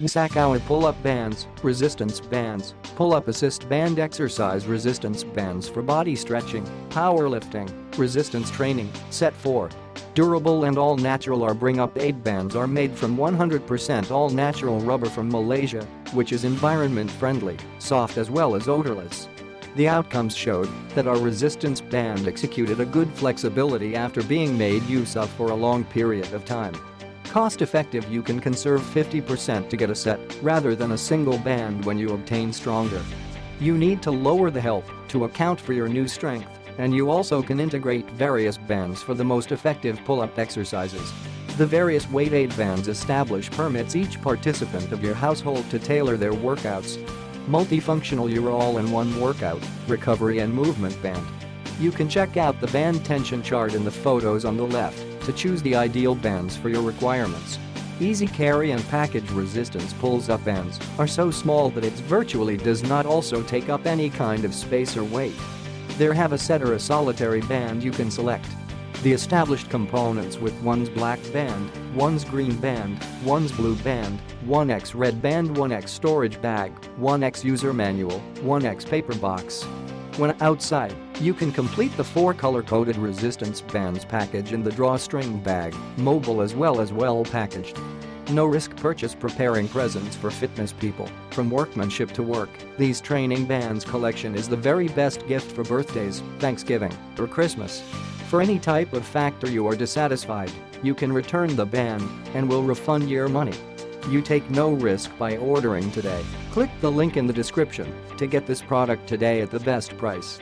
wsakoue pull-up bands, resistance bands, pull-up assist band exercise resistance bands for body stretching, powerlifting, resistance training, set 4. Durable and all-natural. Our Bring Up Aid bands are made from 100% all-natural rubber from Malaysia, which is environment-friendly, soft as well as odorless. The outcomes showed that our resistance band executed a good flexibility after being made use of for a long period of time. Cost-effective. You can conserve 50% to get a set rather than a single band when you obtain stronger. You need to lower the help to account for your new strength, and you also can integrate various bands for the most effective pull-up exercises. The various weight aid bands establish permits each participant of your household to tailor their workouts. Multifunctional, your all-in-one workout, recovery and movement band. You can check out the band tension chart in the photos on the left to choose the ideal bands for your requirements. Easy carry and package resistance pulls-up bands are so small that it virtually does not also take up any kind of space or weight. There have a set or a solitary band you can select. The established components with one's black band, one's green band, one's blue band, 1x red band, 1x storage bag, 1x user manual, 1x paper box. When outside, you can complete the 4 color-coded resistance bands package in the drawstring bag, mobile as well packaged. No risk purchase. Preparing presents for fitness people, from workmanship to work, these training bands collection is the very best gift for birthdays, Thanksgiving, or Christmas. For any type of factor you are dissatisfied, you can return the band and we'll refund your money. You take no risk by ordering today. Click the link in the description to get this product today at the best price.